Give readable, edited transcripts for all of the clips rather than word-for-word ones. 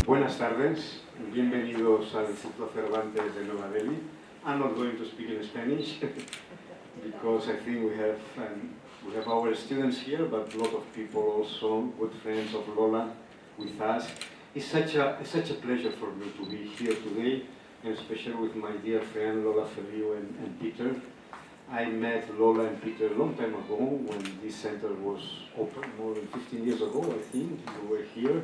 Buenas tardes, bienvenidos al Instituto Cervantes de Nueva Delhi. I'm not going to speak in Spanish because I think we have our students here, but a lot of people also, good friends of Lola, with us. It's such a pleasure for me to be here today, and especially with my dear friend Lola, Feliu, and Peter. I met Lola and Peter a long time ago when this center was open, more than 15 years ago, I think. You were here.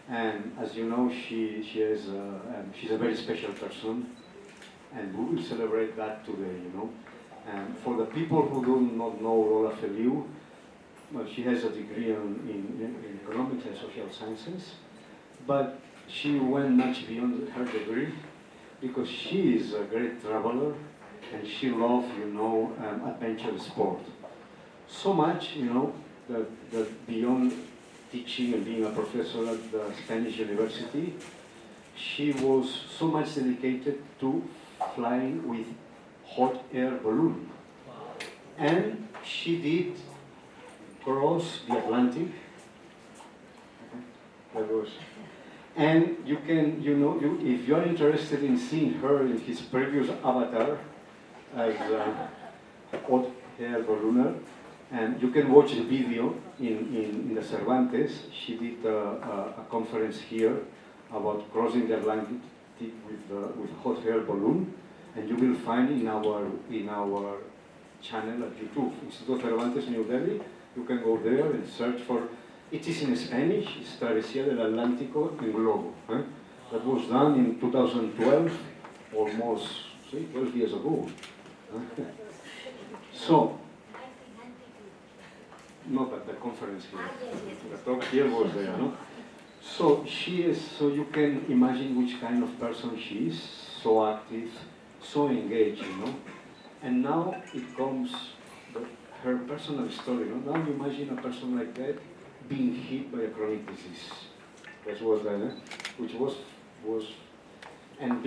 And as you know, she's a very special person, and we will celebrate that today, you know. And for the people who do not know Lola Feliu, well, she has a degree in economics and social sciences, but she went much beyond her degree because she is a great traveler and she loves, you know, adventure sport. So much, you know, that beyond teaching and being a professor at the Spanish University, she was so much dedicated to flying with hot air balloon. And she did cross the Atlantic. And you can, you know, if you are interested in seeing her in his previous avatar as a hot air ballooner, and you can watch the video in the Cervantes. She did a conference here about crossing the Atlantic with hot air balloon, and you will find in our channel at YouTube, Instituto Cervantes, New Delhi. You can go there and search for. It is in Spanish. It's Travesía del Atlántico en Globo. That was done in 2012, almost 12 years ago. So. Not at the conference here. The talk here was there, no? So she is, so you can imagine which kind of person she is, so active, so engaged, you know. And now it comes her personal story, you know. Now you imagine a person like that being hit by a chronic disease. That was that, which was and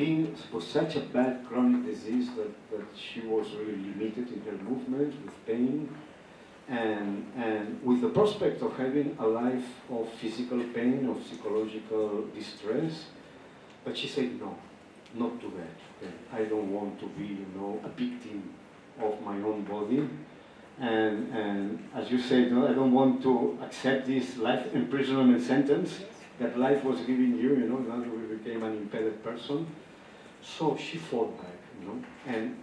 was such a bad chronic disease that she was really limited in her movement, with pain. And with the prospect of having a life of physical pain, of psychological distress, but she said no, not to that. Okay? I don't want to be, you know, a victim of my own body, and as you said, no, I don't want to accept this life imprisonment sentence that life was giving you, you know. Now you became an impeded person. So she fought back, you know,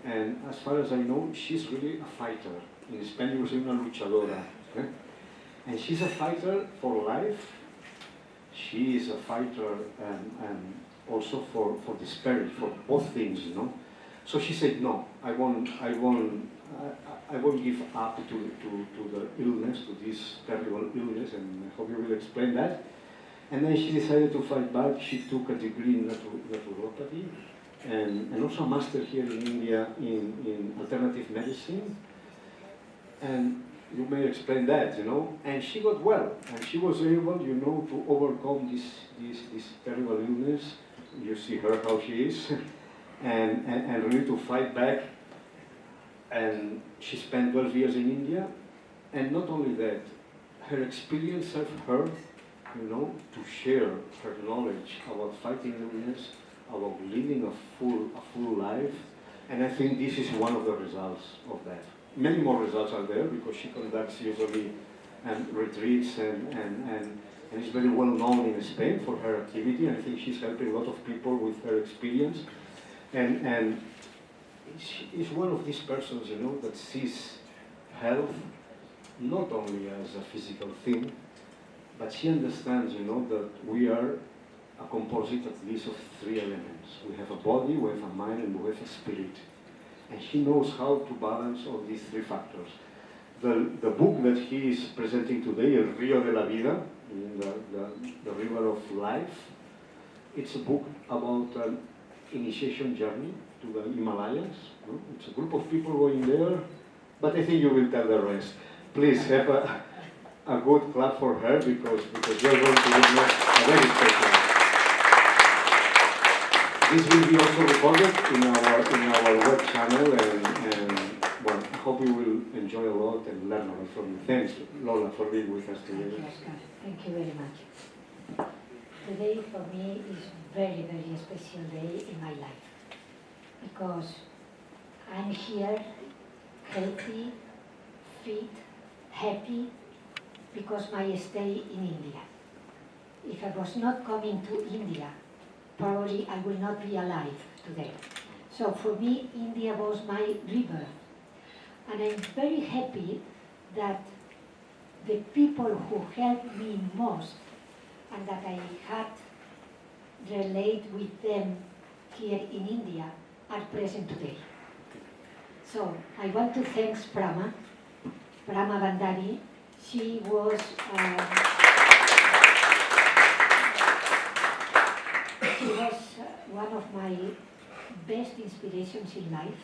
and as far as I know, she's really a fighter. In Spanish, we say una luchadora. Okay? And she's a fighter for life. She is a fighter and also for despair, for both things, you know. So she said, no, I won't give up to the illness, to this terrible illness, and I hope you will explain that. And then she decided to fight back. She took a degree in naturopathy and also a master here in India in alternative medicine. And you may explain that, you know. And she got well, and she was able, you know, to overcome this terrible illness. You see her how she is, and really to fight back. And she spent 12 years in India, and not only that, her experience served her, you know, to share her knowledge about fighting illness, about living a full life. And I think this is one of the results of that. Many more results are there because she conducts usually retreats and is very well known in Spain for her activity. And I think she's helping a lot of people with her experience. And she is one of these persons, you know, that sees health not only as a physical thing, but she understands, you know, that we are a composite at least of three elements. We have a body, we have a mind, and we have a spirit. And she knows how to balance all these three factors. The book that he is presenting today, El Río de la Vida, the River of Life, it's a book about an initiation journey to the Himalayas. No? It's a group of people going there, but I think you will tell the rest. Please have a good clap for her because you're going to witness a very special. This will be also recorded in our channel, and well, I hope you will enjoy a lot and learn a lot from you. Thanks, Lola, for being with us today. Thank you, Oscar. Thank you very much. Today for me is very, very special day in my life because I'm here healthy, fit, happy because my stay in India. If I was not coming to India, probably I will not be alive today. So for me, India was my rebirth. And I'm very happy that the people who helped me most and that I had relate with them here in India are present today. So I want to thank Prama Bandari. She was one of my best inspirations in life.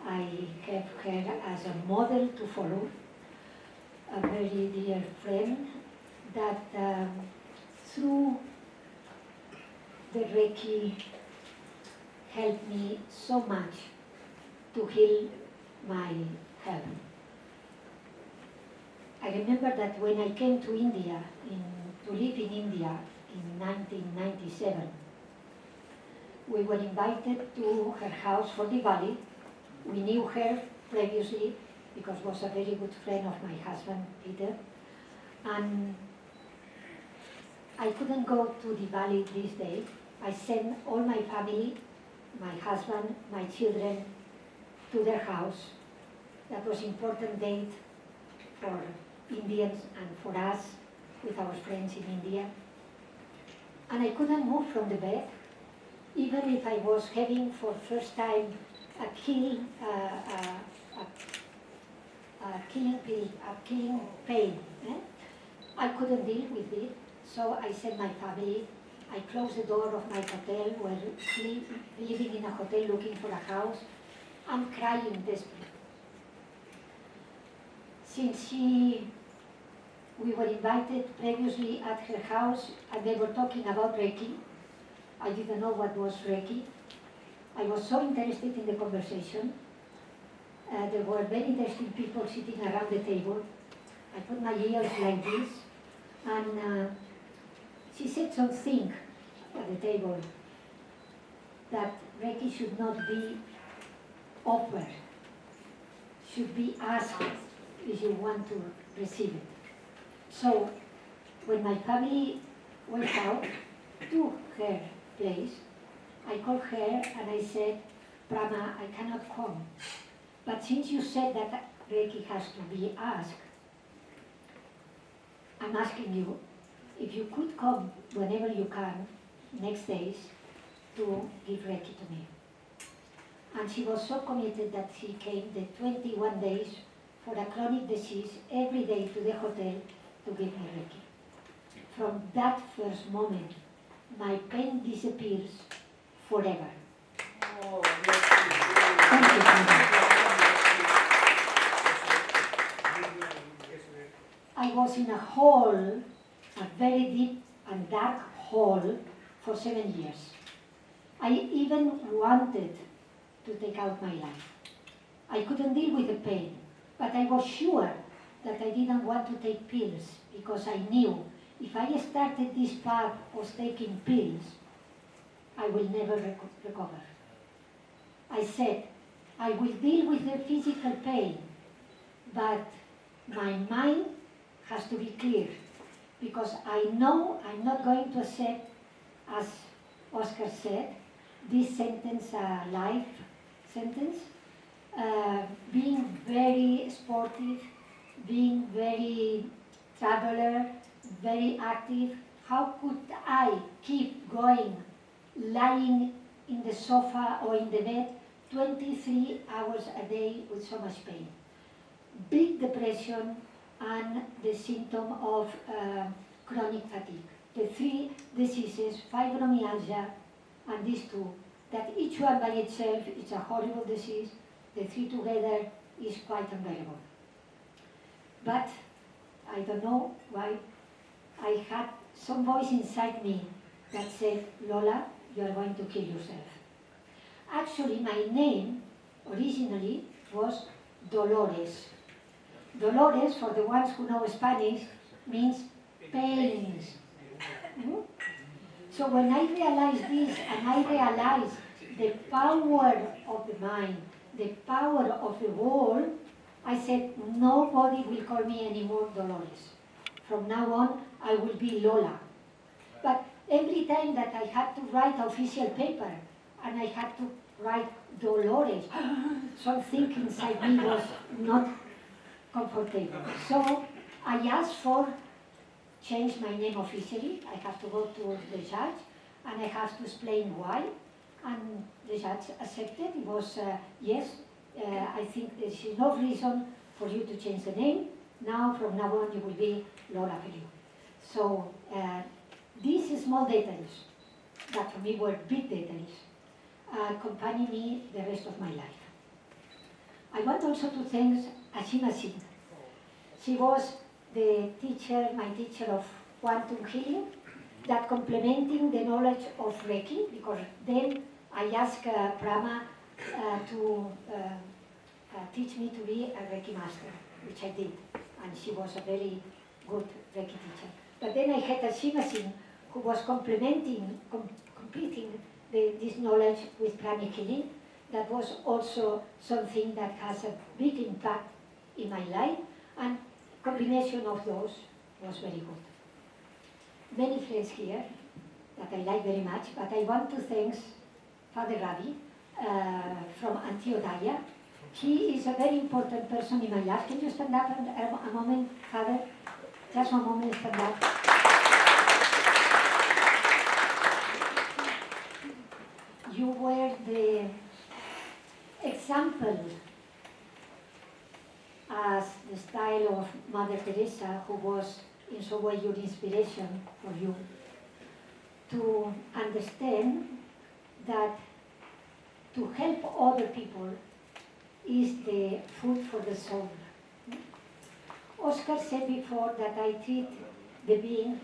I have her as a model to follow, a very dear friend that through the Reiki helped me so much to heal my health. I remember that when I came to India, to live in India in 1997, we were invited to her house for Diwali. We knew her previously because she was a very good friend of my husband, Peter. And I couldn't go to Diwali this day. I sent all my family, my husband, my children, to their house. That was an important date for Indians and for us with our friends in India. And I couldn't move from the bed, even if I was having for first time a killing pain. I couldn't deal with it, so I sent my family. I closed the door of my hotel, where living in a hotel looking for a house. I'm crying desperately. Since we were invited previously at her house and they were talking about Reiki, I didn't know what was Reiki. I was so interested in the conversation. There were very interesting people sitting around the table. I put my ears like this, and she said something at the table that Reiki should not be offered, should be asked if you want to receive it. So when my family went out to her place, I called her and I said, Prama, I cannot come. But since you said that Reiki has to be asked, I'm asking you if you could come whenever you can, next days, to give Reiki to me. And she was so committed that she came the 21 days for a chronic disease every day to the hotel to give me Reiki. From that first moment, my pain disappears forever. Oh, Thank you so much. I was in a hole, a very deep and dark hole, for 7 years. I even wanted to take out my life. I couldn't deal with the pain, but I was sure that I didn't want to take pills because I knew if I started this path of taking pills, I will never recover. I said, I will deal with the physical pain, but my mind has to be clear because I know I'm not going to accept, as Oscar said, this sentence, a life sentence, being very sportive, being very traveler, very active. How could I keep going, lying in the sofa or in the bed 23 hours a day with so much pain? Big depression and the symptom of chronic fatigue. The three diseases, fibromyalgia and these two, that each one by itself is a horrible disease, the three together is quite unbearable. But I don't know why, I had some voice inside me that said, Lola, you are going to kill yourself. Actually, my name originally was Dolores. Dolores, for the ones who know Spanish, means pains. Hmm? So when I realized this, and I realized the power of the mind, the power of the wall, I said, nobody will call me anymore Dolores. From now on, I will be Lola. But every time that I had to write official paper, and I had to write Dolores, something inside me was not comfortable. So I asked for change my name officially. I have to go to the judge, and I have to explain why. And the judge accepted. It was, yes, I think there is no reason for you to change the name. Now, from now on, you will be Lola Feliu. So these small details, that for me were big details, accompany me the rest of my life. I want also to thank Ashima Singh. She was the teacher, my teacher of quantum healing, that complementing the knowledge of Reiki, because then I asked Prama to teach me to be a Reiki master, which I did, and she was a very good Reiki teacher. But then I had Ashima Singh, who was complementing, completing this knowledge with pranic healing. That was also something that has a big impact in my life, and combination of those was very good. Many friends here that I like very much, but I want to thank Father Ravi from Antioquia. He is a very important person in my life. Can you stand up a moment, Father? Just one moment, stand up. You were the example as the style of Mother Teresa, who was in some way your inspiration for you, to understand that to help other people is the food for the soul. Oscar said before that I treat the being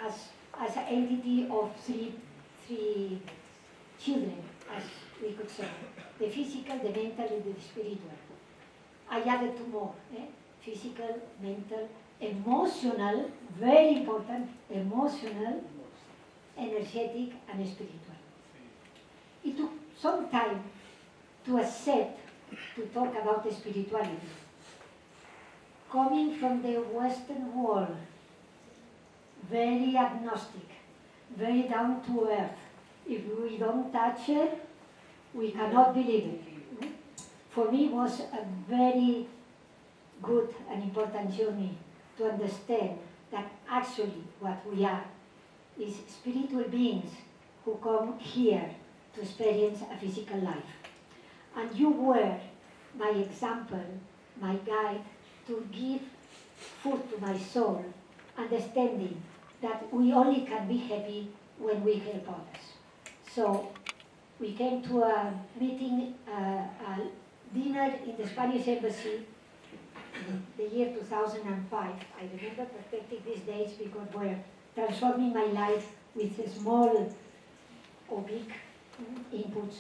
as an entity of three children, as we could say, the physical, the mental, and the spiritual. I added two more, physical, mental, emotional, very important, emotional, energetic, and spiritual. It took some time to accept, to talk about spirituality. Coming from the Western world, very agnostic, very down to earth. If we don't touch it, we cannot believe it. For me, it was a very good and important journey to understand that actually what we are is spiritual beings who come here to experience a physical life. And you were my example, my guide, to give food to my soul, understanding that we only can be happy when we help others. So we came to a meeting, a dinner in the Spanish Embassy in the year 2005. I remember perfectly these days because we're transforming my life with small or big inputs.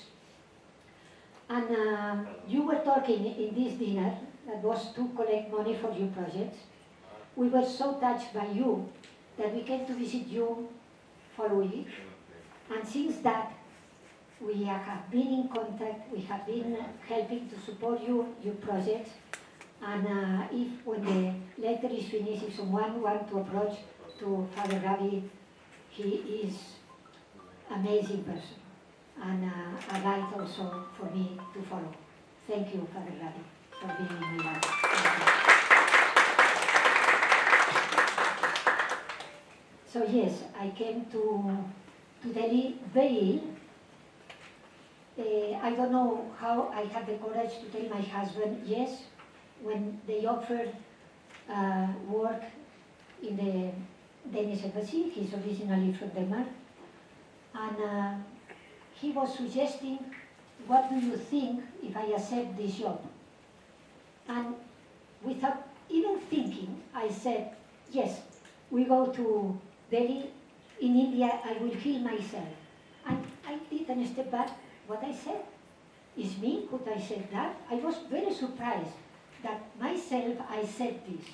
And you were talking in this dinner, that was to collect money for your projects. We were so touched by you that we came to visit you following. And since that, we have been in contact, we have been helping to support you, your projects. And if when the letter is finished, if someone wants to approach to Father Ravi, he is amazing person. And a guide also for me to follow. Thank you, Father Ravi, for being in my life. So yes, I came to Delhi very ill. I don't know how I had the courage to tell my husband yes when they offered work in the Danish embassy. He's originally from Denmark. And he was suggesting, what do you think if I accept this job? And without even thinking, I said, yes, we go to Delhi. In India, I will heal myself. And I didn't step back what I said. Is me? Could I say that? I was very surprised that myself I said this.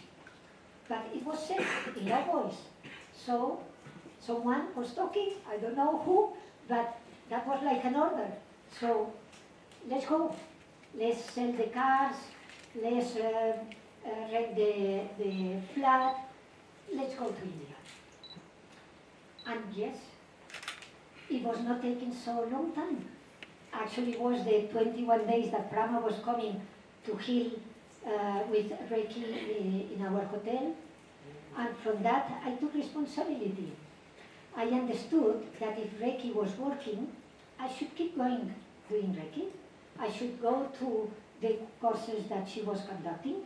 But it was said in a voice. So someone was talking, I don't know who, but that was like an order. So let's go. Let's sell the cars, let's rent the flat, let's go to India. And yes, it was not taking so long time. Actually, it was the 21 days that Prama was coming to heal with Reiki in our hotel. And from that, I took responsibility. I understood that if Reiki was working, I should keep going doing Reiki. I should go to the courses that she was conducting.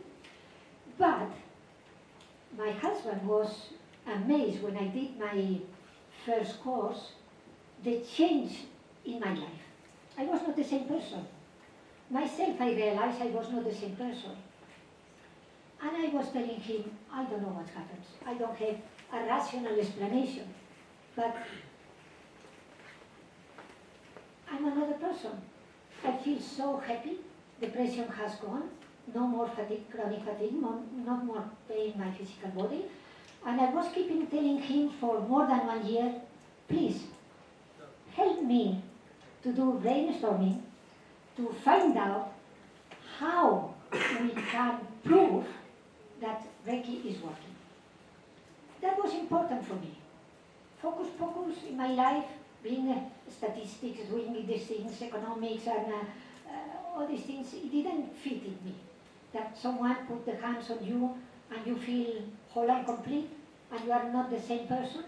But my husband was amazed when I did my first course, the change in my life. I was not the same person. Myself, I realized I was not the same person. And I was telling him, I don't know what happens. I don't have a rational explanation. But I'm another person. I feel so happy. Depression has gone. No more fatigue, chronic fatigue, no more pain in my physical body. And I was keeping telling him for more than 1 year, please, help me to do brainstorming to find out how we can prove that Reiki is working. That was important for me. Focus in my life, being statistics, doing these things, economics, and all these things, it didn't fit in me. That someone put the hands on you and you feel whole and complete and you are not the same person.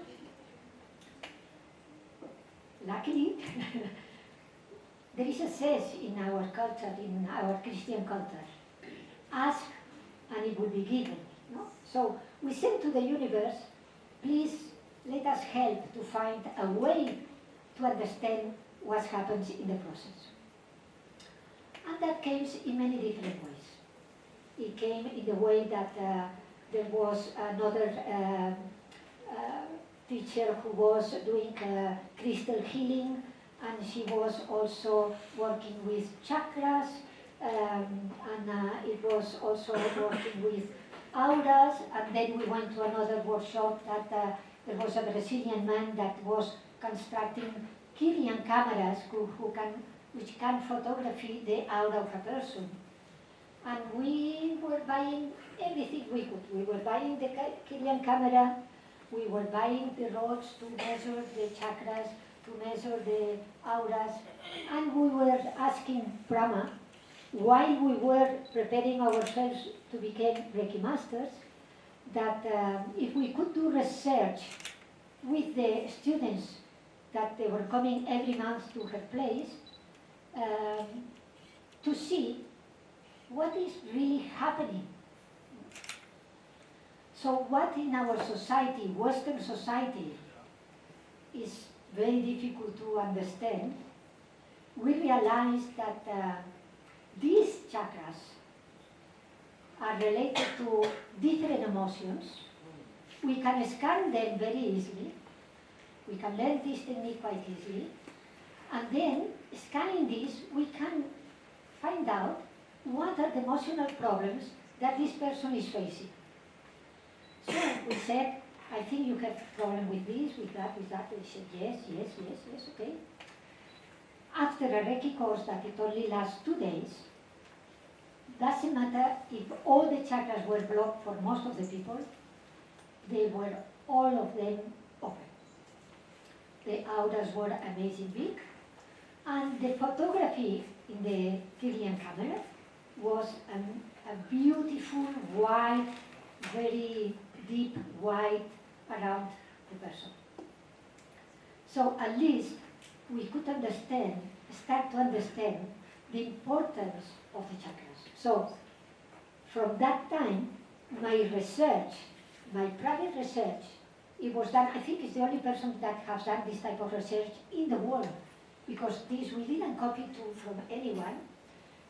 Luckily, there is a says in our culture, in our Christian culture, ask and it will be given. No? So we send to the universe, please let us help to find a way to understand what happens in the process. And that came in many different ways. It came in the way that there was another teacher who was doing crystal healing, and she was also working with chakras, and it was also working with auras. And then we went to another workshop that there was a Brazilian man that was constructing Kirlian cameras which can photography the aura of a person. And we were buying everything we could. We were buying the Kirlian camera, we were buying the rods to measure the chakras, to measure the auras, and we were asking Brahma, while we were preparing ourselves to become Reiki masters, that if we could do research with the students that they were coming every month to her place, to see what is really happening. So what in our society, Western society, is very difficult to understand, we realize that these chakras are related to different emotions. We can scan them very easily. We can learn this technique quite easily. And then, scanning this, we can find out what are the emotional problems that this person is facing. So we said, I think you have a problem with this, with that, with that. They said, yes, okay. After a Reiki course that it only lasts 2 days, doesn't matter if all the chakras were blocked for most of the people, they were all of them open. The auras were amazing big, and the photography in the Kirlian camera was a beautiful white, very deep white around the person. So at least we could start to understand the importance of the chakras. So from that time, my research, my private research, it was done, I think it's the only person that has done this type of research in the world, because this we didn't copy from anyone.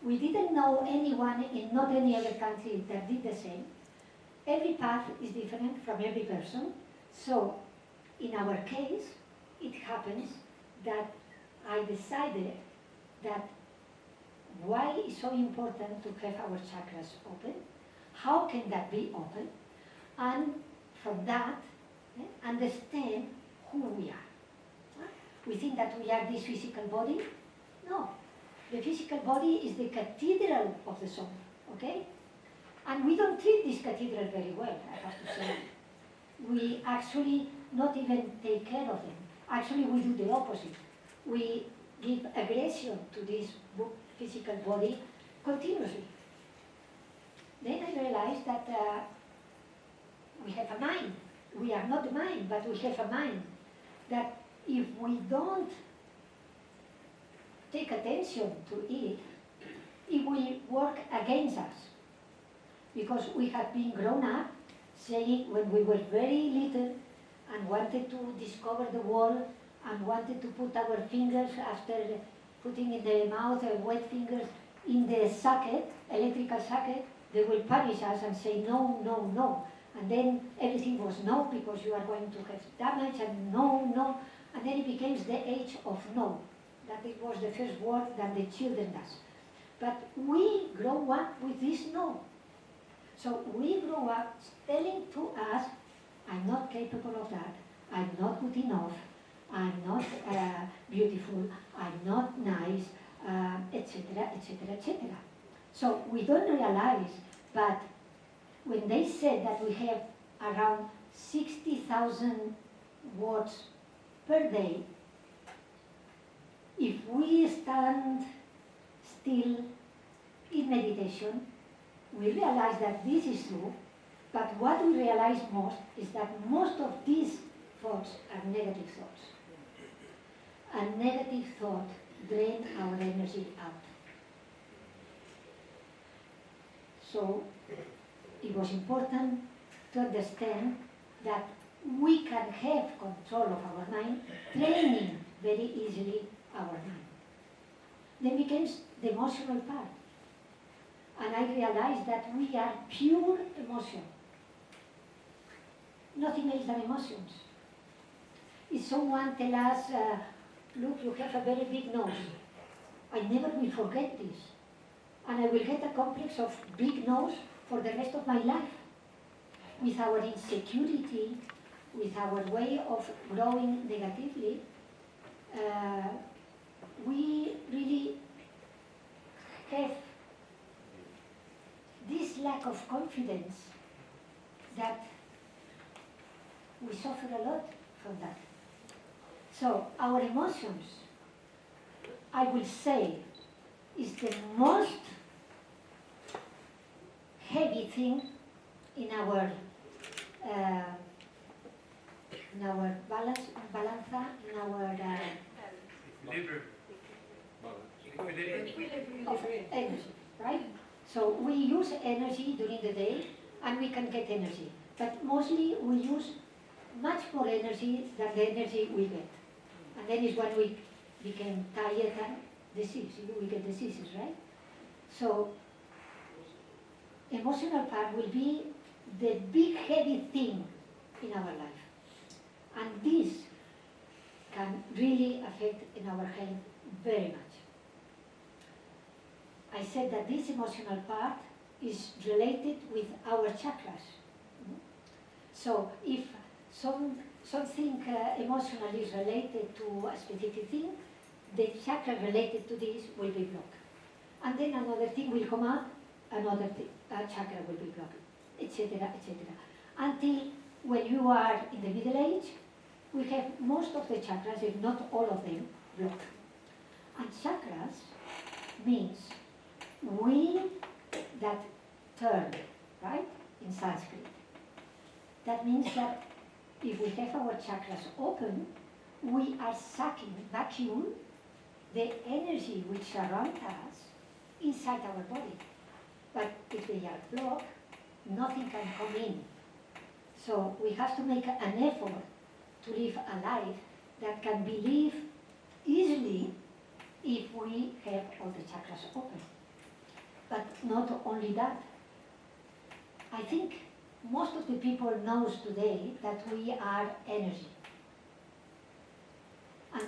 We didn't know anyone in not any other country that did the same. Every path is different from every person. So in our case, it happens that I decided that why it's so important to have our chakras open, how can that be open, and from that, understand who we are. We think that we are this physical body. No, the physical body is the cathedral of the soul, okay? And we don't treat this cathedral very well, I have to say. We actually not even take care of them. Actually, we do the opposite. We give aggression to this physical body continuously. Then I realized that we have a mind. We are not the mind, but we have a mind. That if we don't take attention to it, it will work against us. Because we have been grown up saying when we were very little and wanted to discover the world and wanted to put our fingers after putting in the mouth wet fingers in the socket, electrical socket, they will punish us and say no, no, no. And then everything was no because you are going to have damage and no, no. And then it became the age of no. That it was the first word that the children does. But we grow up with this no. So we grow up telling to us, I'm not capable of that, I'm not good enough, I'm not beautiful, I'm not nice, etc., etc., etc. So we don't realize, but when they said that we have around 60,000 words per day, if we stand still in meditation, we realize that this is true, but what we realize most is that most of these thoughts are negative thoughts. A negative thought drains our energy out. So it was important to understand that we can have control of our mind, training very easily our mind. Then becomes the emotional part. And I realized that we are pure emotion. Nothing else than emotions. If someone tells us, look, you have a very big nose, I never will forget this. And I will get a complex of big nose for the rest of my life. With our insecurity, with our way of growing negatively, we really have this lack of confidence that we suffer a lot from that. So our emotions, I will say, is the most heavy thing in our balance, in our of energy, right? So we use energy during the day, and we can get energy. But mostly we use much more energy than the energy we get. And then is when we became tired and disease. We get diseases, right? So emotional part will be the big heavy thing in our life. And this can really affect in our health very much. I said that this emotional part is related with our chakras. So if something emotional is related to a specific thing, the chakra related to this will be blocked. And then another thing will come up, another thing, chakra will be blocked, etc., etc. Until when you are in the middle age, we have most of the chakras, if not all of them, blocked. And chakras means wheel that turn, right, in Sanskrit. That means that if we have our chakras open, we are sucking, vacuum, the energy which surrounds us inside our body. But if they are blocked, nothing can come in. So we have to make an effort to live a life that can be lived easily if we have all the chakras open. But not only that. I think most of the people knows today that we are energy. And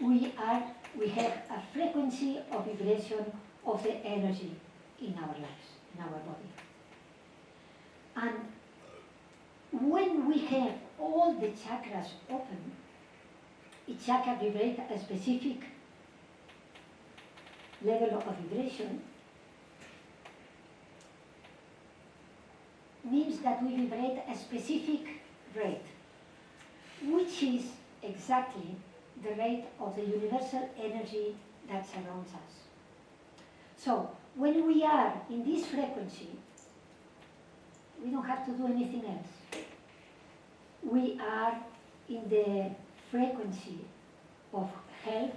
we have a frequency of vibration of the energy in our lives, in our body. And when we have all the chakras open, each chakra vibrates a specific level of vibration, means that we vibrate a specific rate, which is exactly the rate of the universal energy that surrounds us. So, when we are in this frequency, we don't have to do anything else. We are in the frequency of health,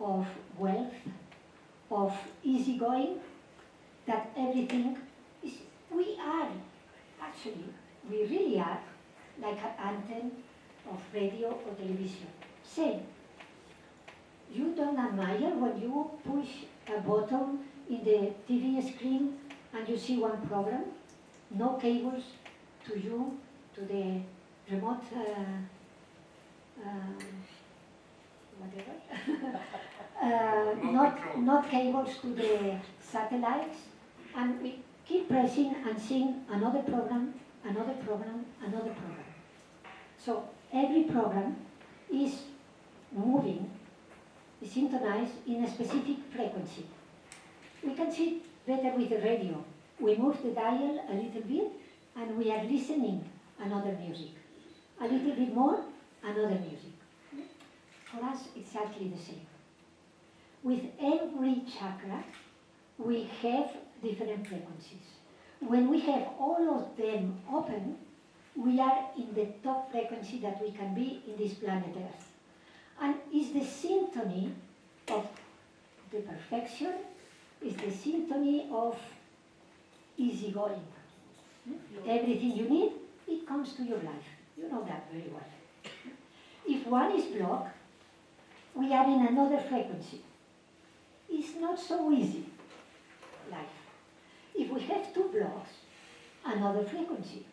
of wealth, of easygoing, that everything is, we really are like an antenna of radio or television. Same. You don't admire when you push a button in the TV screen and you see one program, no cables to you, to the remote not cables to the satellites, and we keep pressing and seeing another program, another program, another program. So every program is moving, is synchronized in a specific frequency. We can see it better with the radio. We move the dial a little bit and we are listening another music. A little bit more, another music. For us, exactly the same. With every chakra, we have different frequencies. When we have all of them open, we are in the top frequency that we can be in this planet Earth. And it's the symphony of the perfection, it's the symphony of easygoing. Everything you need, it comes to your life. You know that very well. If one is blocked, we are in another frequency. It's not so easy, life. If we have two blocks, another frequency,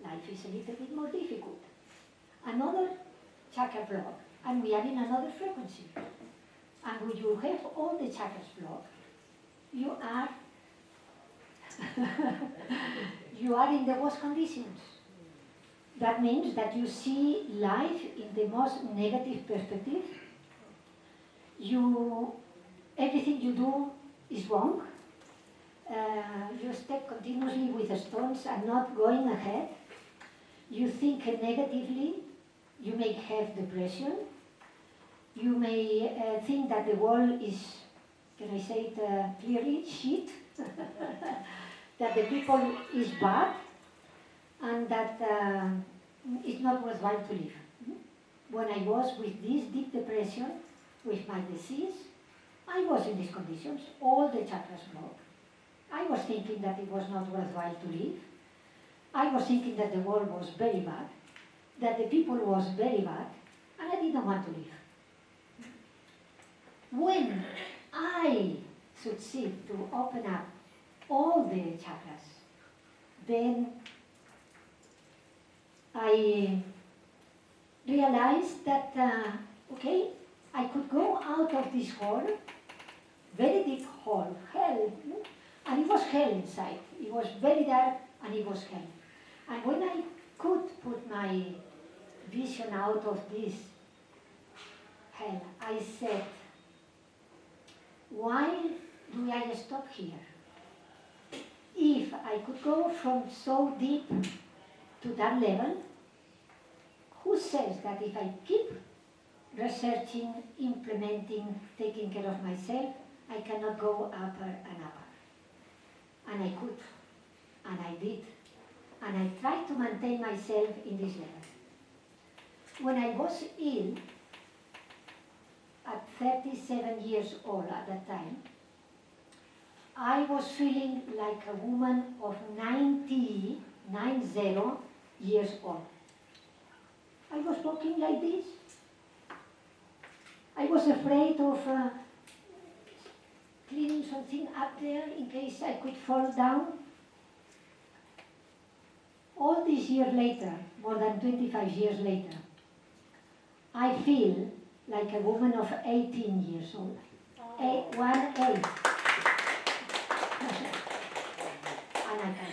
life is a little bit more difficult. Another chakra block, and we are in another frequency. And when you have all the chakras blocked, you are you are in the worst conditions. That means that you see life in the most negative perspective. Everything you do is wrong. You step continuously with the stones and not going ahead. You think negatively. You may have depression. You may think that the world is, can I say it clearly, shit. That the people is bad and that it's not worthwhile to live. When I was with this deep depression, with my disease, I was in these conditions, all the chakras blocked. I was thinking that it was not worthwhile to live. I was thinking that the world was very bad, that the people was very bad, and I didn't want to live. When I succeed to open up all the chakras, then I realized that, okay, I could go out of this hole, very deep hole, hell, and it was hell inside. It was very dark and it was hell. And when I could put my vision out of this hell, I said, why do I stop here? If I could go from so deep to that level, who says that if I keep researching, implementing, taking care of myself, I cannot go upper and upper? And I could, and I did, and I tried to maintain myself in this level. When I was ill, at 37 years old at that time, I was feeling like a woman of 90 years old. I was walking like this. I was afraid of cleaning something up there in case I could fall down. All these years later, more than 25 years later, I feel like a woman of 18 years old. 1-8.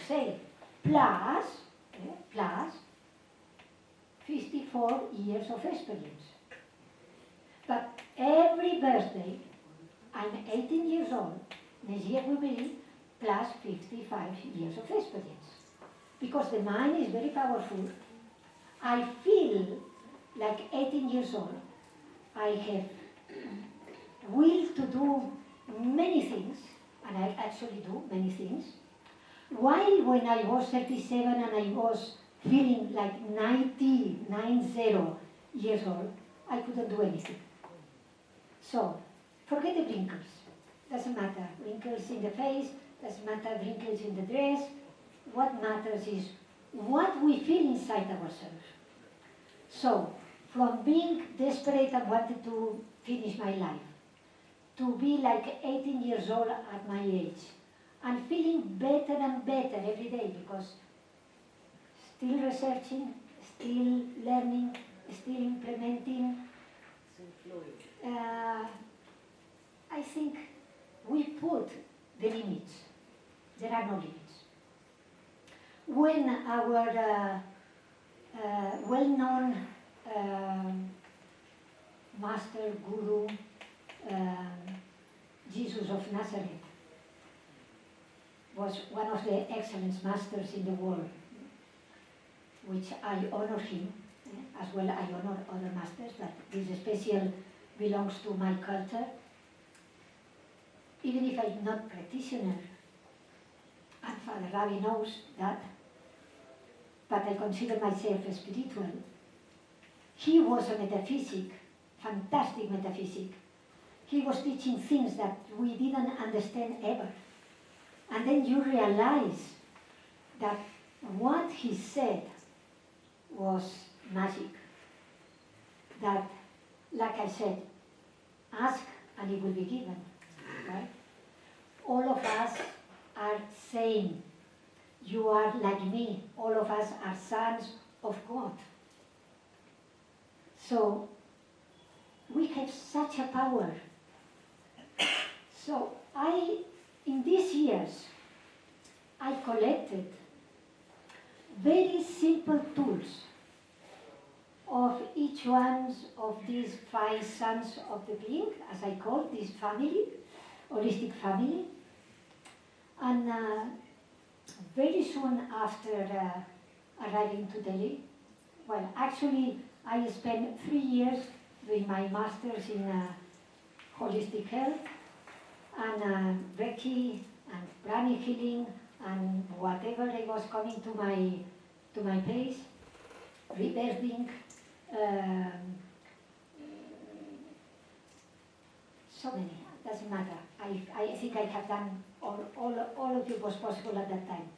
say, plus 54 years of experience. But every birthday, I'm 18 years old, next year will be plus 55 years of experience. Because the mind is very powerful. I feel like 18 years old. I have will to do many things, and I actually do many things. While when I was 37 and I was feeling like 90 years old, I couldn't do anything. So, forget the wrinkles. Doesn't matter. Wrinkles in the face, doesn't matter wrinkles in the dress. What matters is what we feel inside ourselves. So, from being desperate and wanted to finish my life, to be like 18 years old at my age, and feeling better and better every day because still researching, still learning, still implementing. I think we put the limits. There are no limits. When our well-known master, guru, Jesus of Nazareth, was one of the excellent masters in the world, which I honor him, as well I honor other masters, but this special belongs to my culture. Even if I'm not practitioner, and Father Ravi knows that, but I consider myself spiritual. He was a metaphysic, fantastic metaphysic. He was teaching things that we didn't understand ever. And then you realize that what he said was magic. That, like I said, ask and it will be given, right? All of us are same. You are like me. All of us are sons of God. So, we have such a power. So, in these years, I collected very simple tools of each one of these 5 sons of the being, as I call this family, holistic family. And very soon after arriving to Delhi, well, actually, I spent 3 years doing my master's in holistic health and Reiki and pranic healing and whatever it was coming to my place, rebirthing, so many, doesn't matter. I think I have done all of it was possible at that time.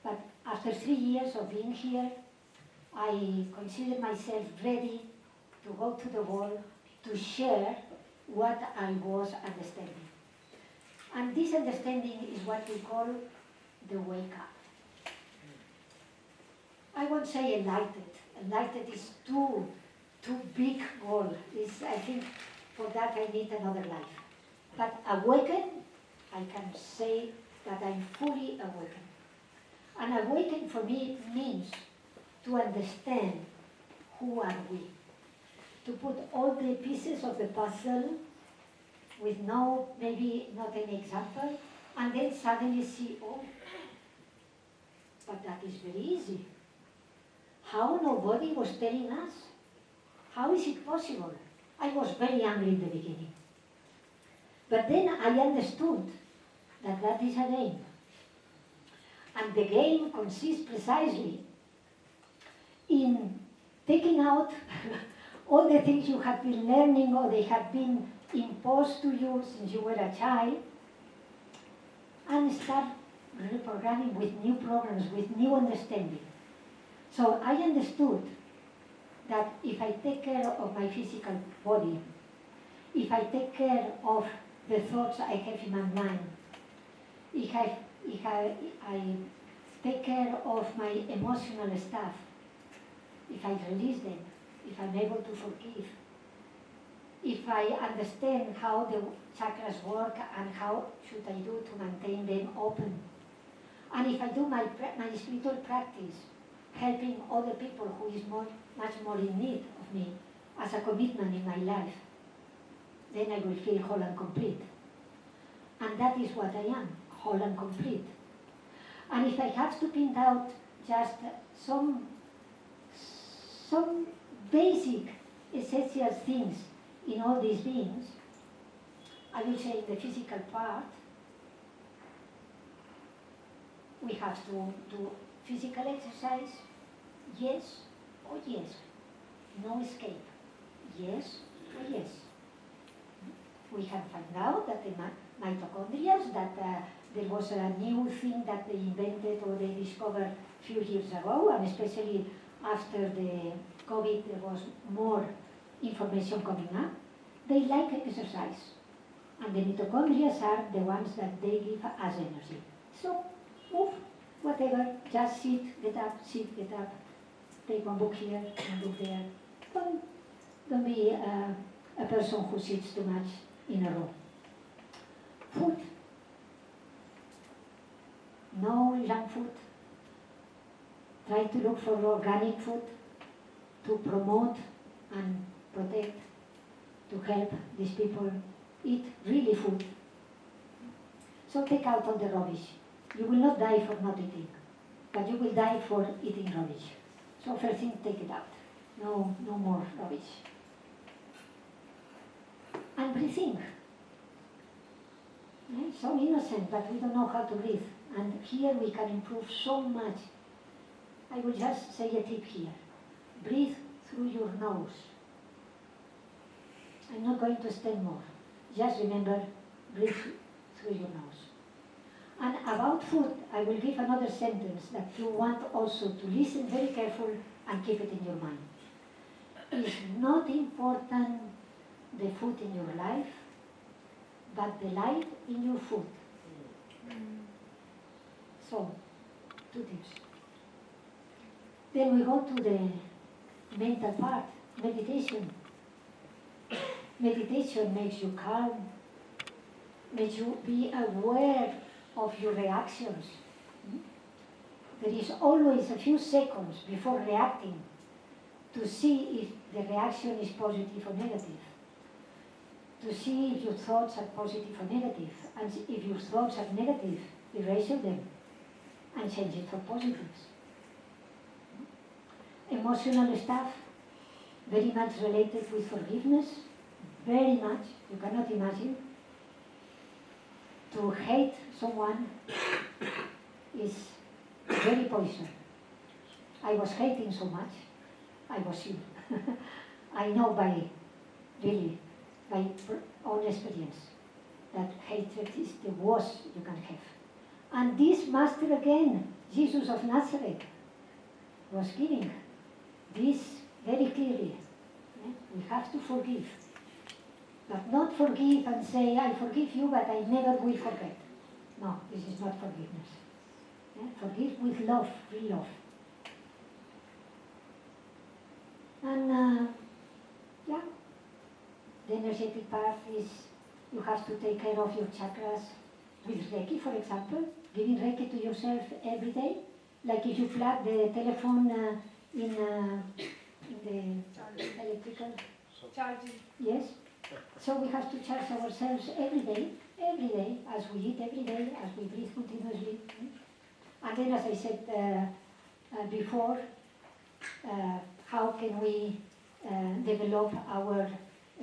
But after 3 years of being here, I consider myself ready to go to the world to share what I was understanding. And this understanding is what we call the wake up. I won't say enlightened. Enlightened is too big goal. I think for that I need another life. But awaken, I can say that I'm fully awakened. And awaken for me means to understand who are we. To put all the pieces of the puzzle with maybe not an example, and then suddenly see, oh, but that is very easy. How nobody was telling us? How is it possible? I was very angry in the beginning. But then I understood that that is a game. And the game consists precisely in taking out all the things you have been learning or they have been imposed to you since you were a child, and start reprogramming with new programs, with new understanding. So I understood that if I take care of my physical body, if I take care of the thoughts I have in my mind, if I take care of my emotional stuff, if I release them, if I'm able to forgive, if I understand how the chakras work and how should I do to maintain them open, And if I do my spiritual practice, helping other people who is much more in need of me as a commitment in my life, then I will feel whole and complete. And that is what I am, whole and complete. And if I have to pin out just some basic essential things in all these beings, I will say in the physical part, we have to do physical exercise, yes or yes. No escape, yes or yes. We have found out that the mitochondria, that there was a new thing that they invented or they discovered a few years ago, and especially after the COVID, there was more information coming up. They like exercise, and the mitochondria are the ones that they give us energy. So move, whatever, just sit, get up, take one book here, one book there. Don't be a person who sits too much in a row. Food. No junk food. Try to look for organic food to promote and protect, to help these people eat really food. So take out all the rubbish. You will not die for not eating, but you will die for eating rubbish. So first thing, take it out. No more rubbish. And breathing. So innocent, but we don't know how to breathe. And here we can improve so much. I will just say a tip here. Breathe through your nose. I'm not going to extend more. Just remember, breathe through your nose. And about food, I will give another sentence that you want also to listen very careful and keep it in your mind. It's not important the food in your life, but the life in your food. So, 2 tips. Then we go to the mental part, meditation. Meditation makes you calm, makes you be aware of your reactions. There is always a few seconds before reacting to see if the reaction is positive or negative, to see if your thoughts are positive or negative, and if your thoughts are negative, erase them and change it for positives. Emotional stuff, very much related with forgiveness, very much, you cannot imagine. To hate someone is very poison. I was hating so much, I was ill. I know by own experience that hatred is the worst you can have. And this master again, Jesus of Nazareth, was giving this very clearly. We have to forgive. But not forgive and say, I forgive you, but I never will forget. No, this is not forgiveness. Forgive with love, real love. And the energetic part is you have to take care of your chakras with Reiki, for example, giving Reiki to yourself every day. Like if you plug the telephone in the electrical charging. Yes. So we have to charge ourselves every day, as we eat every day, as we breathe continuously. And then, as I said before, how can we develop our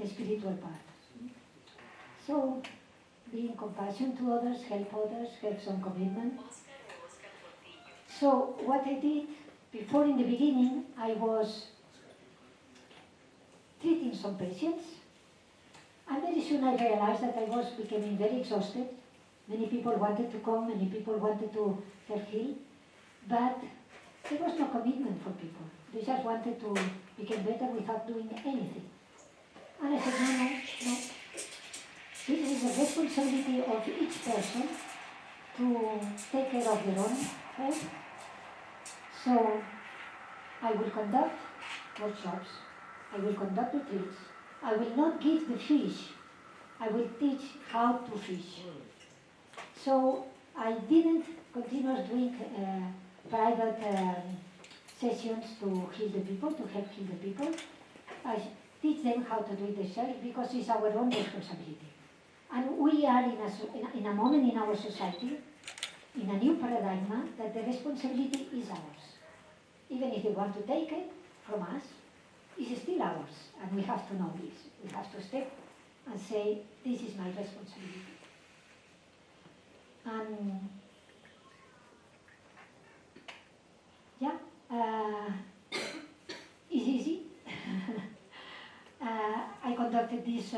spiritual part? So, being compassion to others, help some commitment. So, what I did before in the beginning, I was treating some patients. And very soon I realized that I was becoming very exhausted. Many people wanted to come, many people wanted to have healed, but there was no commitment for people. They just wanted to become better without doing anything. And I said, no. This is the responsibility of each person to take care of their own health. So I will conduct workshops, I will conduct retreats, I will not give the fish, I will teach how to fish. So I didn't continue doing private sessions to heal the people, to help heal the people. I teach them how to do it themselves because it's our own responsibility. And we are in a moment in our society, in a new paradigm, that the responsibility is ours. Even if they want to take it from us, it's still ours. And we have to know this. We have to step and say, this is my responsibility. And yeah, it's easy. I conducted this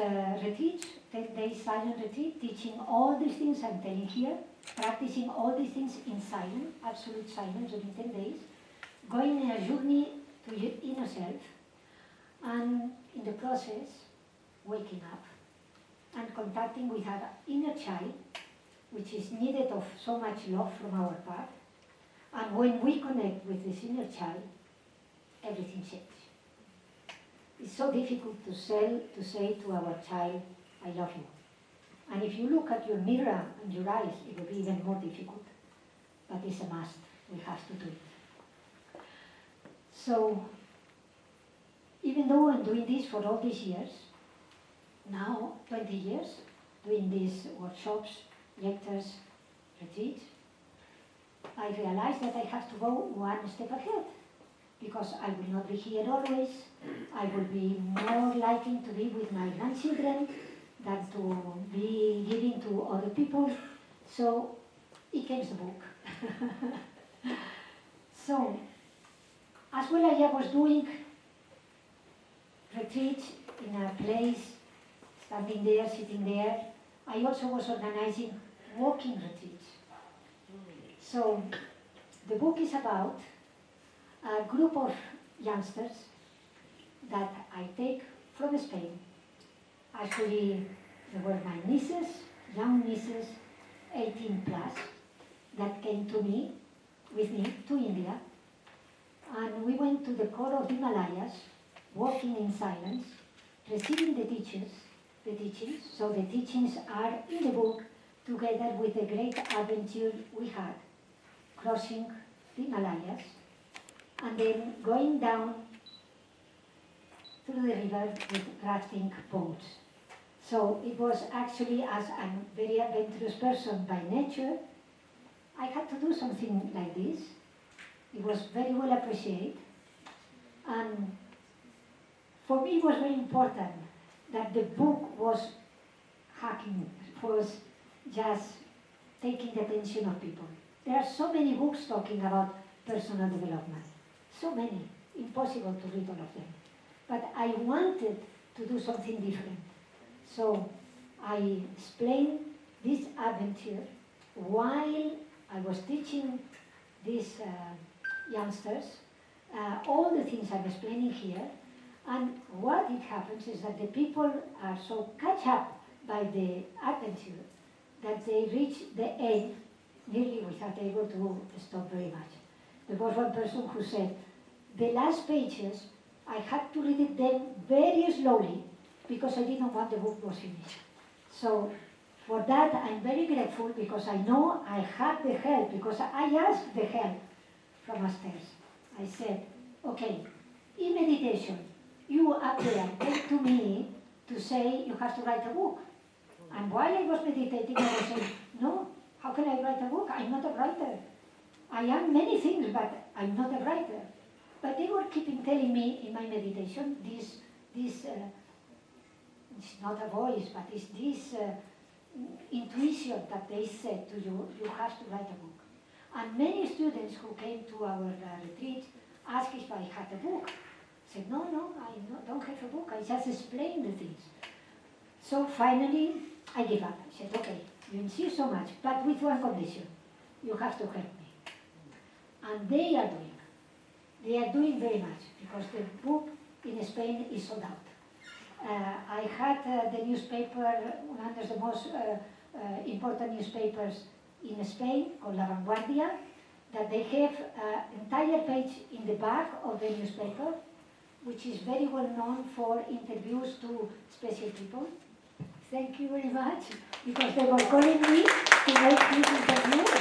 retreat, 10 days silent retreat, teaching all these things I'm telling here, practicing all these things in silence, absolute silence during 10 days, going in a journey to your inner self, and in the process, waking up and contacting with our inner child, which is needed of so much love from our part. And when we connect with this inner child, everything changes. It's so difficult to say to our child, I love you. And if you look at your mirror and your eyes, it will be even more difficult. But it's a must. We have to do it. So, even though I'm doing this for all these years, now 20 years, doing these workshops, lectures, retreats, I realized that I have to go one step ahead, because I will not be here always. I will be more liking to be with my grandchildren than to be giving to other people. So it came the book. So, as well as I was doing retreats in a place, standing there, sitting there, I also was organizing walking retreats. So, the book is about a group of youngsters that I take from Spain. Actually, they were my nieces, young nieces, 18 plus, that came to me, with me, to India. And we went to the core of the Himalayas, walking in silence, receiving the teachings. So the teachings are in the book, together with the great adventure we had, crossing the Himalayas, and then going down through the river with rafting boats. So it was actually, as a very adventurous person by nature, I had to do something like this. It was very well appreciated. And for me, it was very important that the book was just taking the attention of people. There are so many books talking about personal development. So many. Impossible to read all of them. But I wanted to do something different. So I explained this adventure while I was teaching these youngsters all the things I'm explaining here. And what it happens is that the people are so catch up by the adventure that they reach the end nearly without able to stop very much. There was one person who said, the last pages, I had to read them very slowly because I didn't want the book was finished. So for that, I'm very grateful because I know I had the help, because I asked the help from upstairs. I said, okay, in meditation, you up there came to me to say you have to write a book. And while I was meditating, I was saying, no, how can I write a book? I'm not a writer. I am many things, but I'm not a writer. But they were keeping telling me in my meditation, this it's not a voice, but it's this intuition that they said to you, you have to write a book. And many students who came to our retreat asked if I had a book. I said, no, I don't have a book, I just explain the things. So finally, I gave up. I said, okay, you insist so much, but with one condition, you have to help me. And they are doing very much, because the book in Spain is sold out. I had the newspaper, one of the most important newspapers in Spain, called La Vanguardia, that they have an entire page in the back of the newspaper, which is very well known for interviews to special people. Thank you very much, because they were calling me to make this interview.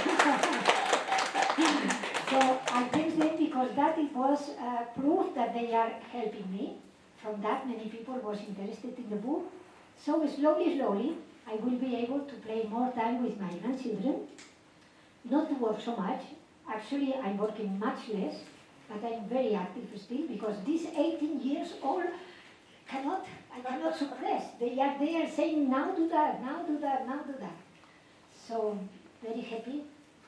proof that they are helping me. From that, many people was interested in the book. So slowly, slowly, I will be able to play more time with my grandchildren, not to work so much. Actually, I'm working much less, but I'm very active still because these 18 years old I cannot suppress. They are there saying, now do that, now do that, now do that. So, very happy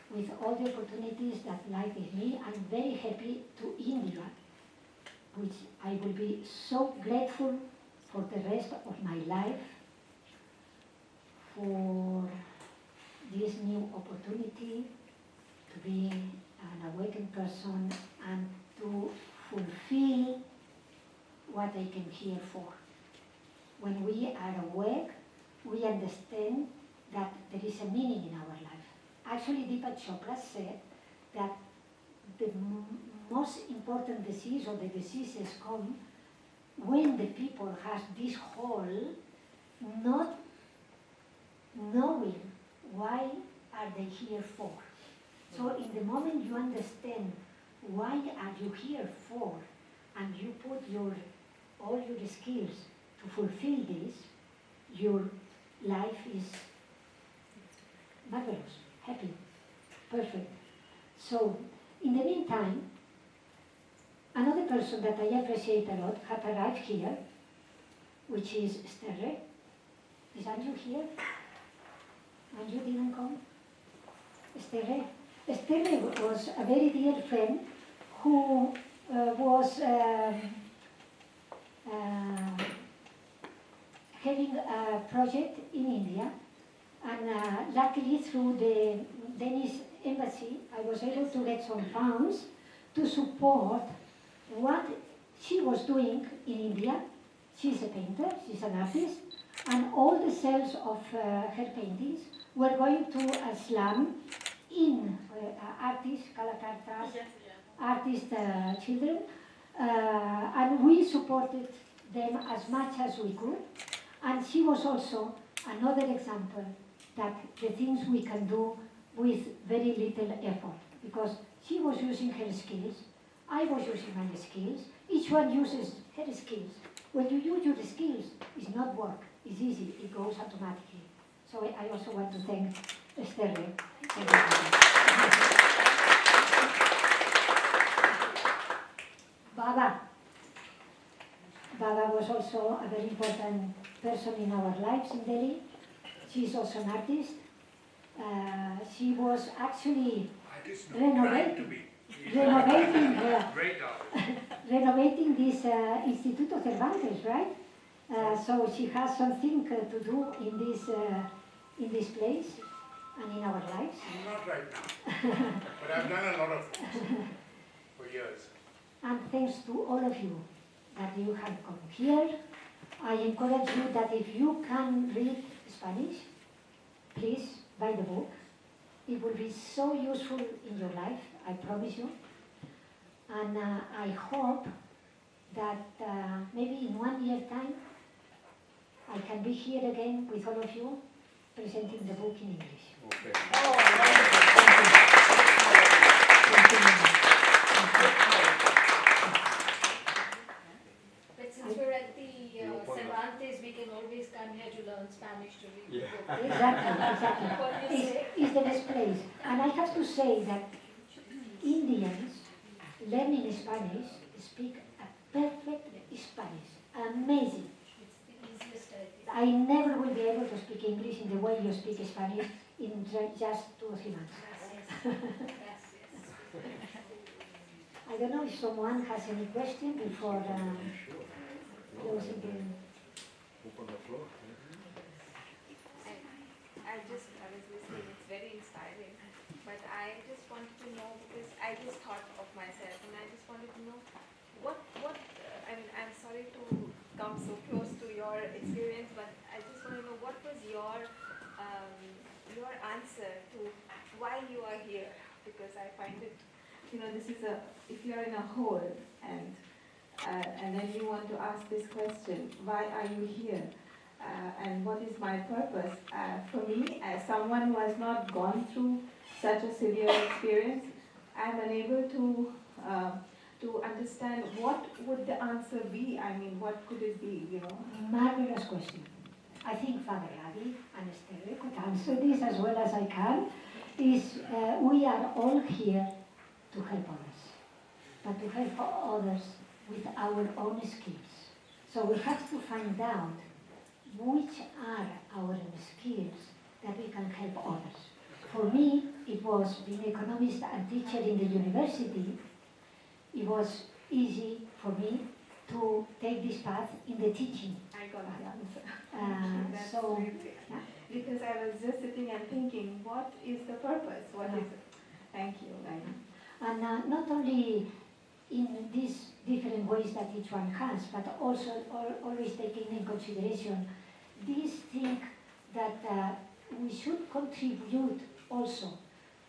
with all the opportunities that life gives me. I'm very happy to India, which I will be so grateful for the rest of my life for this new opportunity to be an awakened person and to fulfill what I came here for. When we are awake, we understand that there is a meaning in our life. Actually, Deepak Chopra said that the most important disease or the diseases come when the people has this hole not knowing why are they here for. So in the moment you understand why are you here for, and you put all your skills to fulfill this, your life is marvelous, happy, perfect. So in the meantime, another person that I appreciate a lot had arrived here, which is Esther. Is Andrew here? Andrew didn't come? Esther. Esther was a very dear friend who was having a project in India, and luckily through the Danish embassy I was able to get some funds to support what she was doing in India. She's a painter, she's an artist, and all the sales of her paintings were going to a slum in artists, Kalakartas, artist children, and we supported them as much as we could. And she was also another example that the things we can do with very little effort, because she was using her skills, I was using my skills, each one uses her skills. When you use your skills, it's not work, it's easy, it goes automatically. So I also want to thank Esther. Thank you. Baba was also a very important person in our lives in Delhi. She is also an artist. She was actually renovating this Instituto Cervantes, right? So she has something to do in this place and in our lives. Not right now, but I've done a lot of things for years. And thanks to all of you that you have come here. I encourage you that if you can read Spanish, please buy the book. It will be so useful in your life, I promise you. And I hope that maybe in 1 year's time, I can be here again with all of you, presenting the book in English. Okay. But since we're at the Cervantes, we can always come here to learn Spanish to read the book. Exactly. What do you say? It's the best place. And I have to say that Indians learning Spanish speak a perfect Spanish. Amazing. It's the easiest idea. I never will be able to speak English in the way you speak Spanish in just 2 or 3 months. Gracias. I don't know if someone has any question before closing the... Open the floor. I was listening, it's very inspiring. But I just wanted to know, because I just thought of myself, and I just wanted to know I mean, I'm sorry to come so close to your experience, but I just want to know what was your answer to why you are here? Because I find it, this is if you're in a hole and then you want to ask this question, why are you here? And what is my purpose? For me, as someone who has not gone through such a severe experience, I'm unable to to understand what would the answer be. I mean, what could it be, you know? Marvelous question. I think Father Adi and Esther could answer this as well as I can. We are all here to help others, but to help others with our own skills. So we have to find out which are our skills that we can help others. For me, it was being an economist and teacher in the university. It was easy for me to take this path in the teaching. I got the answer. That's so, really, yeah. Because I was just sitting and thinking, what is the purpose? What is it? Thank you. And not only in these different ways that each one has, but also always taking in consideration these things that we should contribute also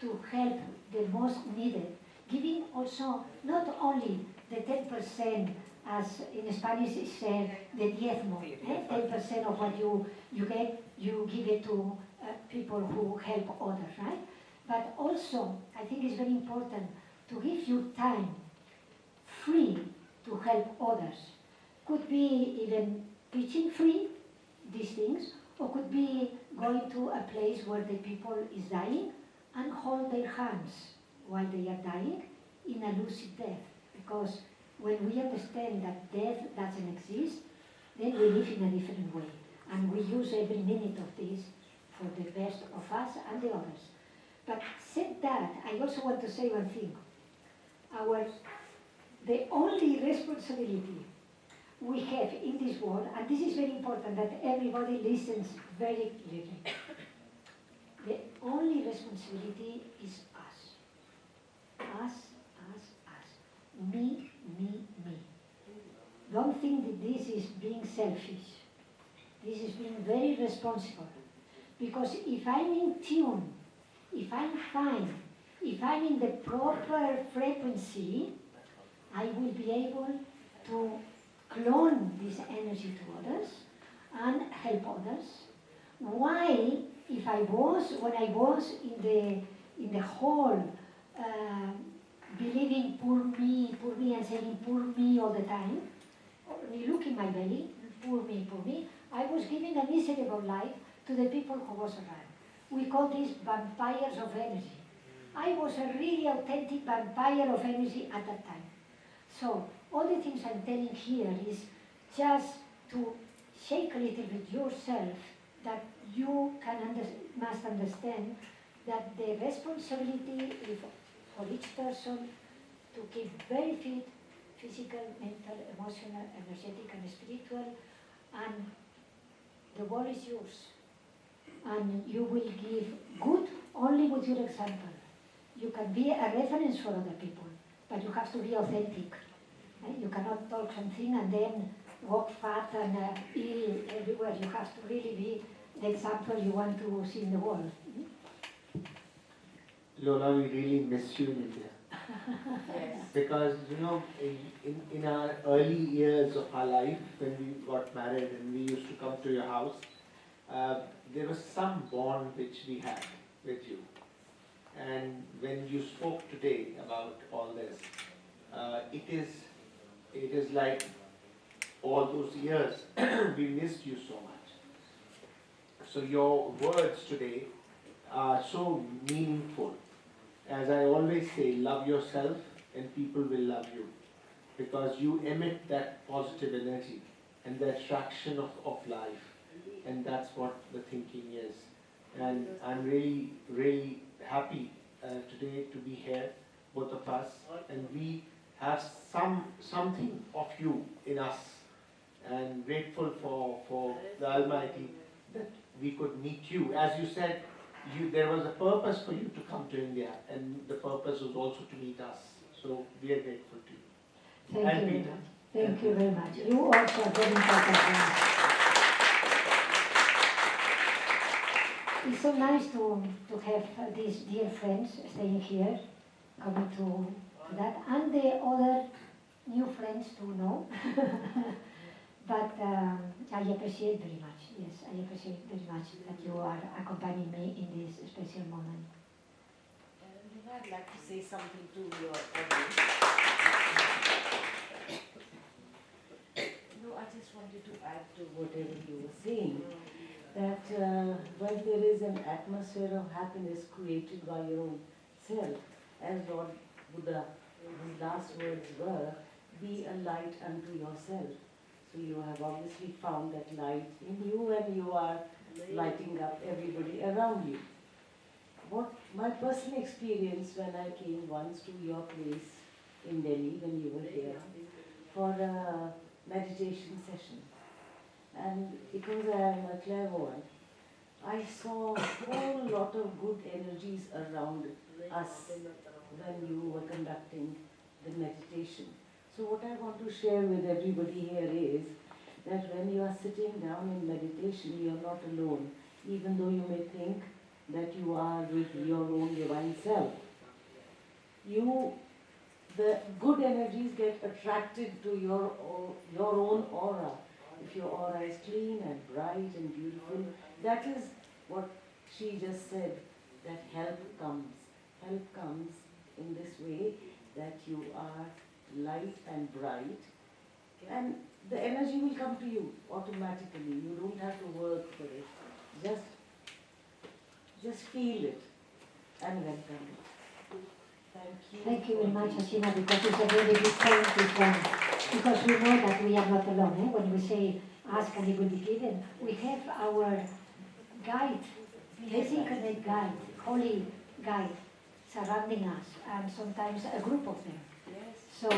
to help the most needed, giving also not only the 10%, as in Spanish is said, the diezmo, 10% of what you get, you give it to people who help others, right? But also, I think it's very important to give your time free to help others. Could be even preaching free, these things, or could be going to a place where the people is dying and hold their hands while they are dying in a lucid death. Because when we understand that death doesn't exist, then we live in a different way. And we use every minute of this for the best of us and the others. But said that, I also want to say one thing. The only responsibility we have in this world, and this is very important that everybody listens very clearly. The only responsibility is us. Us. Me. Don't think that this is being selfish. This is being very responsible. Because if I'm in tune, if I'm fine, if I'm in the proper frequency, I will be able to clone this energy to others and help others. While when I was in the hall, believing poor me, and saying poor me all the time, look in my belly, poor me, I was giving a miserable life to the people who was around. We call these vampires of energy. I was a really authentic vampire of energy at that time. So all the things I'm telling here is just to shake a little bit yourself, that you must understand that the responsibility is for each person to keep very fit, physical, mental, emotional, energetic, and spiritual, and the world is yours. And you will give good only with your example. You can be a reference for other people, but you have to be authentic. You cannot talk something and then walk fat and ill everywhere. You have to really be the example you want to see in the world. Lola, we really miss you in India. Yes. Because, in our early years of our life, when we got married and we used to come to your house, there was some bond which we had with you. And when you spoke today about all this, it is like all those years we missed you so much. So your words today are so meaningful. As I always say, love yourself and people will love you, because you emit that positive energy and the attraction of life, and that's what the thinking is. And I'm really, really happy today to be here, both of us, and we have something of you in us, and grateful for the Almighty that we could meet you. As you said, there was a purpose for you to come to India, and the purpose was also to meet us. So we are grateful to you. Thank you very much. Thank you very much. You also are very important. It's so nice to have these dear friends staying here, coming to that, and the other new friends to know. But I appreciate very much, yes, I appreciate very much that you are accompanying me in this special moment. I'd like to say something to your audience. No, I just wanted to add to whatever you were saying, that when there is an atmosphere of happiness created by your own self, as Lord Buddha, his last words were, be a light unto yourself. So you have obviously found that light in you and you are lighting up everybody around you. What my personal experience when I came once to your place in Delhi when you were here for a meditation session, and because I am a clairvoyant, I saw a whole lot of good energies around us when you were conducting the meditation. So what I want to share with everybody here is that when you are sitting down in meditation, you are not alone, even though you may think that you are with your own divine self. The good energies get attracted to your own aura. If your aura is clean and bright and beautiful, that is what she just said, that help comes. Help comes in this way, that you are light and bright, and the energy will come to you automatically. You don't have to work for it. Just feel it and welcome it. Thank you. Thank you very much, Ashina, because it's a very big point, this one. Because we know that we are not alone. When we say, ask and it will be given, we have our guide, designated guide, holy guide, surrounding us, and sometimes a group of them. Yes. So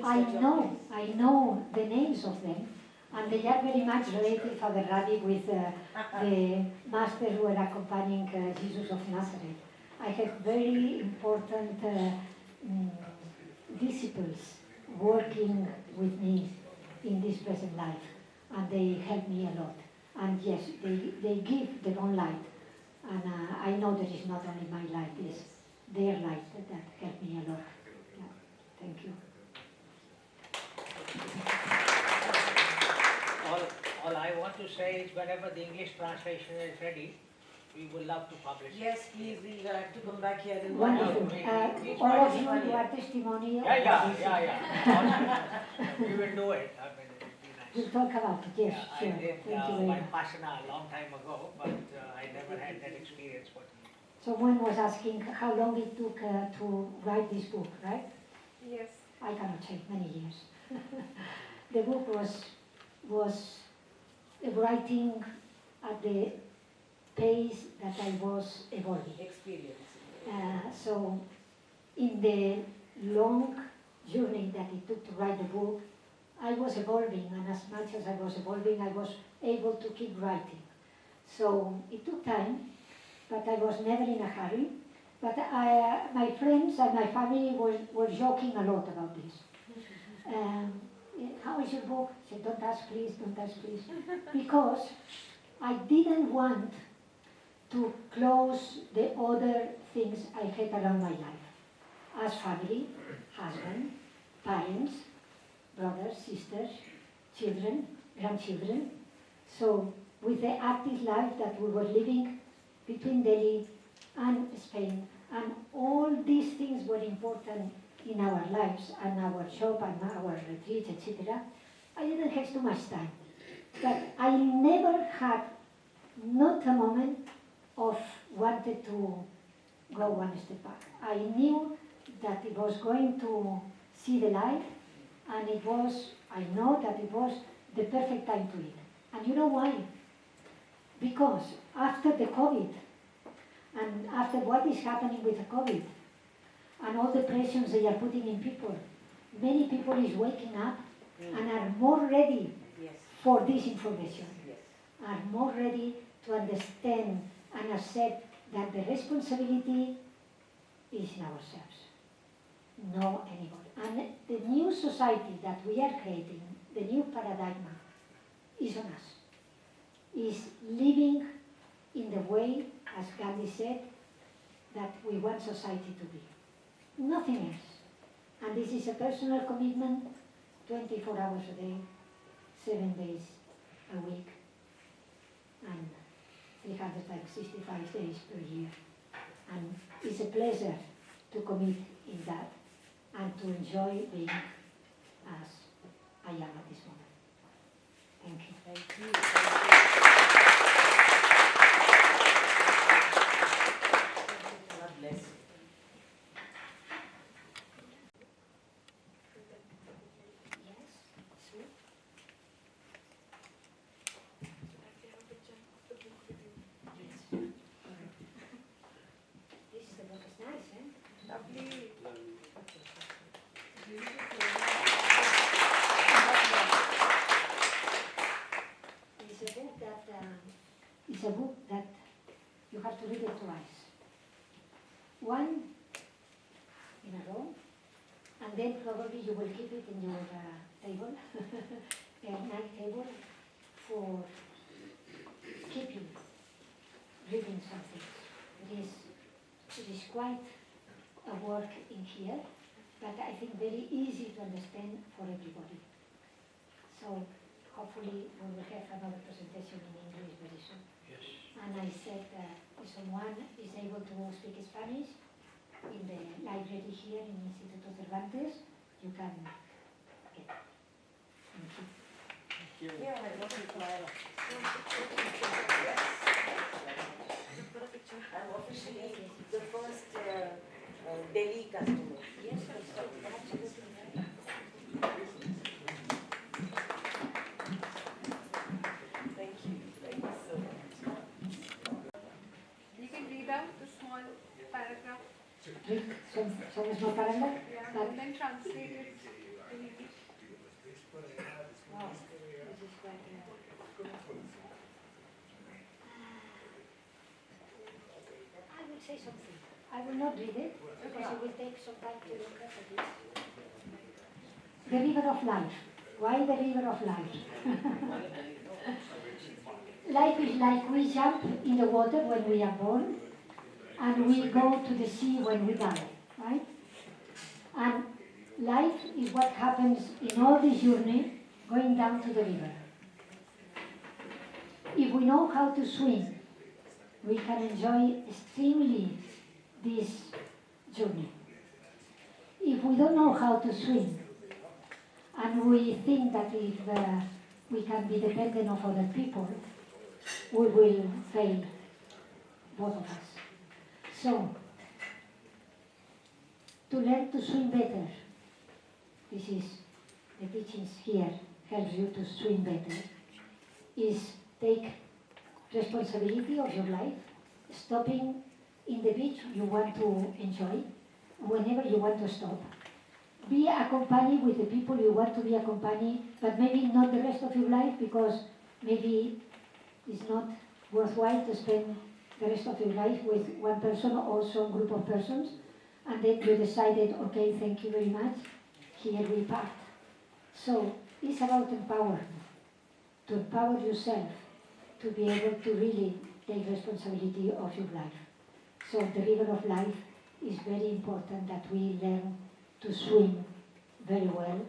I I know the names of them, and they are very much related, Father Ravi, with the masters who were accompanying Jesus of Nazareth. I have very important disciples working with me in this present life, and they help me a lot. And yes, they give their own light, and I know that it's not only my light, it's their light that helped me a lot. Yeah. Thank you. All I want to say is whenever the English translation is ready, we would love to publish it. Yes, please, we'll have to come back here and Wonderful. All of you who are testimonial. Yeah. We will do it. I mean, it would be nice. We'll talk about it, yes, Yeah, sure. I did Thank you very my much. Pasana a long time ago, but I never had that experience. Someone was asking how long it took to write this book, right? Yes. I cannot say, many years. The book was writing at the pace that I was evolving. experience. So in the long journey that it took to write the book, I was evolving, and as much as I was evolving, I was able to keep writing. So it took time, but I was never in a hurry. But my friends and my family were joking a lot about this. How is your book? I said, don't ask please, don't ask please. Because I didn't want to close the other things I had around my life. As family, husband, parents, brothers, sisters, children, grandchildren. So with the active life that we were living between Delhi and Spain, and all these things were important in our lives and our shop and our retreat, etc., I didn't have too much time. But I never had not a moment of wanted to go one step back. I knew that it was going to see the light, and I know that it was the perfect time to it. And you know why? Because after the COVID, and after what is happening with the COVID, and all the pressures they are putting in people, many people is waking up and are more ready for this information, are more ready to understand and accept that the responsibility is in ourselves, no anybody. And the new society that we are creating, the new paradigm, is on us, is living in the way, as Gandhi said, that we want society to be. Nothing else. And this is a personal commitment, 24 hours a day, 7 days a week, and 365 days per year. And it's a pleasure to commit in that. and to enjoy being as I am at this moment. Thank you. Thank you. God bless you. This is the book, it's nice, eh? Lovely. It's a book that you have to read it twice. One in a row, and then probably you will keep it in your table, a night table, for keeping reading something. It is quite a work in here, but I think very easy to understand for everybody. So hopefully we will have another presentation in English very soon. Yes. And I said if someone is able to speak Spanish in the library here in Instituto Cervantes, you can get. Thank you. Yeah, I want to inquire. I'm officially the first Delhi customer. Yes, absolutely. Thank you. Thank you so much. You can read out the small paragraph, Some small paragraph? yeah, and then translate it in English. Wow, this is quite I will say something. I will not read it because it will take some time to look at this. The river of life. Why the river of life? Life is like we jump in the water when we are born, and we go to the sea when we die, right? And life is what happens in all this journey going down to the river. If we know how to swim, we can enjoy extremely this journey. If we don't know how to swim, and we think that if we can be dependent on other people, we will fail, both of us. So, to learn to swim better, this is the teachings here, helps you to swim better, is take responsibility of your life, stopping in the beach you want to enjoy, whenever you want to stop. Be accompanied with the people you want to be accompanied, but maybe not the rest of your life, because maybe it's not worthwhile to spend the rest of your life with one person or some group of persons, and then you decided, okay, thank you very much, here we part. So it's about empowerment, to empower yourself, to be able to really take responsibility of your life. So the river of life is very important that we learn to swim very well,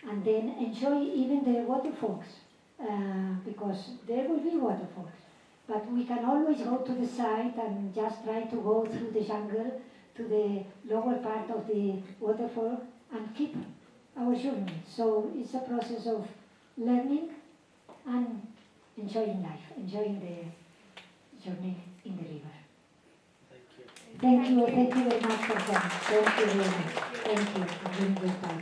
and then enjoy even the waterfalls, because there will be waterfalls. But we can always go to the side and just try to go through the jungle to the lower part of the waterfall and keep our journey. So it's a process of learning and enjoying life, enjoying the journey in the river. Thank you very much for coming. Thank you very much. Thank you for being your time.